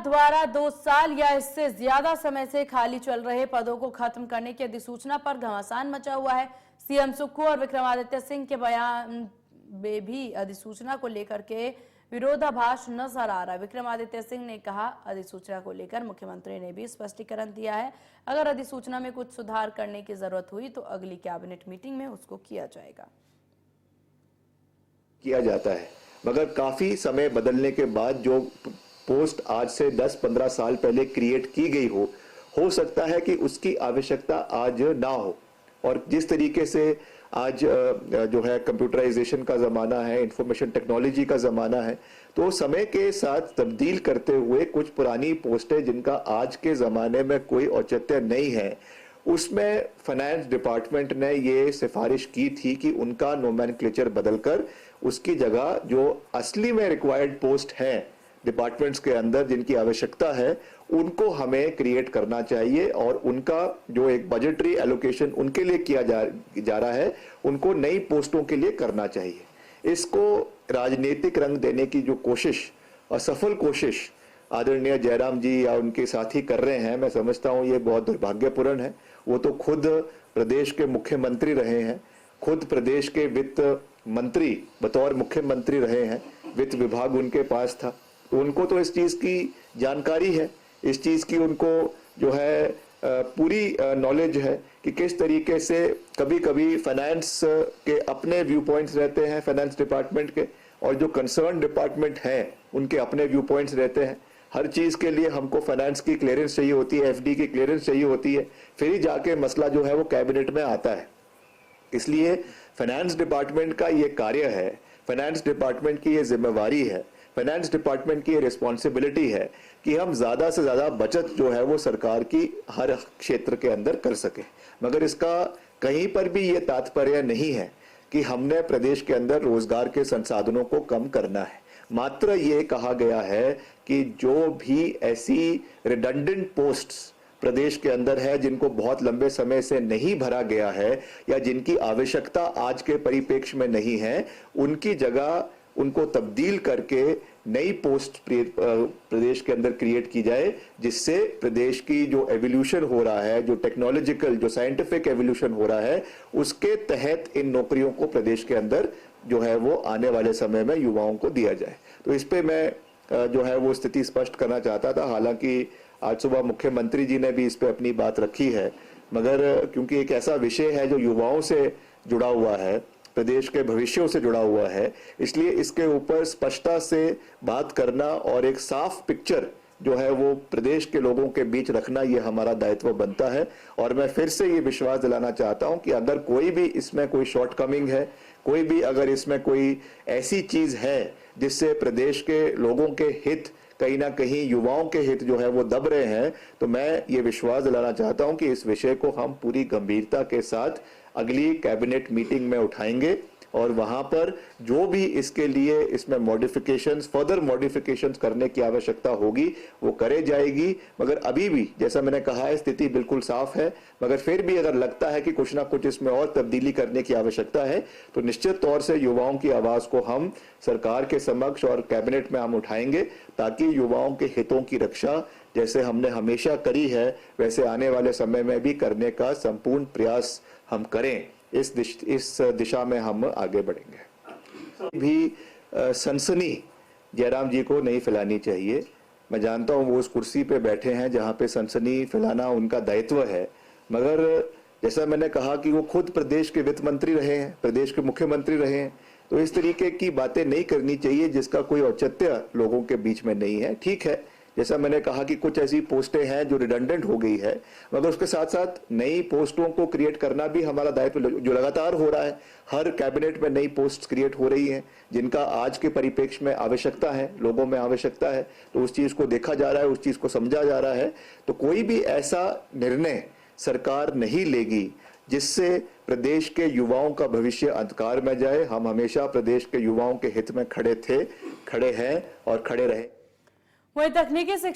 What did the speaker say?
द्वारा 2 साल या इससे ज्यादा समय से खाली चल रहे पदों को खत्म करने की अधिसूचना पर घमासान मचा हुआ है। सीएम सुक्खू और विक्रमादित्य सिंह के बयान में भी अधिसूचना को लेकर के विरोधाभास नजर आ रहा है। विक्रमादित्य सिंह ने कहा, अधिसूचना को लेकर मुख्यमंत्री ने भी स्पष्टीकरण दिया है। अगर अधिसूचना में कुछ सुधार करने की जरूरत हुई तो अगली कैबिनेट मीटिंग में उसको किया जाता है। मगर काफी समय बदलने के बाद जो पोस्ट आज से 10-15 साल पहले क्रिएट की गई हो सकता है कि उसकी आवश्यकता आज ना हो। और जिस तरीके से आज जो है कंप्यूटराइजेशन का ज़माना है, इंफॉर्मेशन टेक्नोलॉजी का ज़माना है, तो समय के साथ तब्दील करते हुए कुछ पुरानी पोस्टें जिनका आज के ज़माने में कोई औचित्य नहीं है, उसमें फाइनेंस डिपार्टमेंट ने ये सिफारिश की थी कि उनका नोमेनक्लेचर बदलकर उसकी जगह जो असली में रिक्वायर्ड पोस्ट हैं डिपार्टमेंट्स के अंदर जिनकी आवश्यकता है उनको हमें क्रिएट करना चाहिए और उनका जो एक बजटरी एलोकेशन उनके लिए किया जा रहा है उनको नई पोस्टों के लिए करना चाहिए। इसको राजनीतिक रंग देने की जो कोशिश, असफल कोशिश आदरणीय जयराम जी या उनके साथी कर रहे हैं, मैं समझता हूं ये बहुत दुर्भाग्यपूर्ण है। वो तो खुद प्रदेश के मुख्यमंत्री रहे हैं, खुद प्रदेश के वित्त मंत्री बतौर मुख्यमंत्री रहे हैं, वित्त विभाग उनके पास था, तो उनको तो इस चीज की जानकारी है, इस चीज की उनको जो है पूरी नॉलेज है कि किस तरीके से कभी कभी फाइनेंस के अपने व्यू पॉइंट्स रहते हैं फाइनेंस डिपार्टमेंट के, और जो कंसर्न डिपार्टमेंट हैं उनके अपने व्यू पॉइंट्स रहते हैं। हर चीज के लिए हमको फाइनेंस की क्लियरेंस चाहिए होती है, एफडी की क्लियरेंस चाहिए होती है, फिर ही जाके मसला जो है वो कैबिनेट में आता है। इसलिए फाइनेंस डिपार्टमेंट का ये कार्य है, फाइनेंस डिपार्टमेंट की ये जिम्मेवारी है, फाइनेंस डिपार्टमेंट की रिस्पॉन्सिबिलिटी है कि हम ज्यादा से ज्यादा बचत जो है वो सरकार की हर क्षेत्र के अंदर कर सके। मगर इसका कहीं पर भी ये तात्पर्य नहीं है कि हमने प्रदेश के अंदर रोजगार के संसाधनों को कम करना है। मात्र ये कहा गया है कि जो भी ऐसी रिडंडेंट पोस्ट्स प्रदेश के अंदर है जिनको बहुत लंबे समय से नहीं भरा गया है या जिनकी आवश्यकता आज के परिप्रेक्ष्य में नहीं है, उनकी जगह उनको तब्दील करके नई पोस्ट प्रदेश के अंदर क्रिएट की जाए, जिससे प्रदेश की जो एवोल्यूशन हो रहा है, जो टेक्नोलॉजिकल जो साइंटिफिक एवोल्यूशन हो रहा है, उसके तहत इन नौकरियों को प्रदेश के अंदर जो है वो आने वाले समय में युवाओं को दिया जाए। तो इस पे मैं जो है वो स्थिति स्पष्ट करना चाहता था। हालांकि आज सुबह मुख्यमंत्री जी ने भी इस पे अपनी बात रखी है, मगर क्योंकि एक ऐसा विषय है जो युवाओं से जुड़ा हुआ है, प्रदेश के भविष्यों से जुड़ा हुआ है, इसलिए इसके ऊपर स्पष्टता से बात करना और एक साफ पिक्चर जो है वो प्रदेश के लोगों के बीच रखना, ये हमारा दायित्व बनता है। और मैं फिर से ये विश्वास दिलाना चाहता हूं कि अगर कोई भी इसमें कोई शॉर्टकमिंग है, कोई भी अगर इसमें कोई ऐसी चीज है जिससे प्रदेश के लोगों के हित, कहीं ना कहीं युवाओं के हित जो है वो दब रहे हैं, तो मैं ये विश्वास दिलाना चाहता हूं कि इस विषय को हम पूरी गंभीरता के साथ अगली कैबिनेट मीटिंग में उठाएंगे और वहां पर जो भी इसके लिए इसमें मॉडिफिकेशंस, फर्दर मॉडिफिकेशंस करने की आवश्यकता होगी वो करे जाएगी। मगर अभी भी जैसा मैंने कहा है स्थिति बिल्कुल साफ है, मगर फिर भी अगर लगता है कि कुछ ना कुछ इसमें और तब्दीली करने की आवश्यकता है तो निश्चित तौर से युवाओं की आवाज को हम सरकार के समक्ष और कैबिनेट में हम उठाएंगे, ताकि युवाओं के हितों की रक्षा जैसे हमने हमेशा करी है वैसे आने वाले समय में भी करने का संपूर्ण प्रयास हम करें। इस दिशा में हम आगे बढ़ेंगे। भी सनसनी जयराम जी को नहीं फैलानी चाहिए। मैं जानता हूं वो उस कुर्सी पे बैठे हैं जहां पे सनसनी फैलाना उनका दायित्व है, मगर जैसा मैंने कहा कि वो खुद प्रदेश के वित्त मंत्री रहे हैं, प्रदेश के मुख्यमंत्री रहे हैं, तो इस तरीके की बातें नहीं करनी चाहिए जिसका कोई औचित्य लोगों के बीच में नहीं है। ठीक है, जैसा मैंने कहा कि कुछ ऐसी पोस्टें हैं जो रिडंडेंट हो गई है, मगर उसके साथ साथ नई पोस्टों को क्रिएट करना भी हमारा दायित्व जो लगातार हो रहा है। हर कैबिनेट में नई पोस्ट क्रिएट हो रही हैं जिनका आज के परिप्रेक्ष्य में आवश्यकता है, लोगों में आवश्यकता है, तो उस चीज को देखा जा रहा है, उस चीज को समझा जा रहा है। तो कोई भी ऐसा निर्णय सरकार नहीं लेगी जिससे प्रदेश के युवाओं का भविष्य अंधकार में जाए। हम हमेशा प्रदेश के युवाओं के हित में खड़े थे, खड़े हैं और खड़े रहे। वही तकनीकी शिक्षा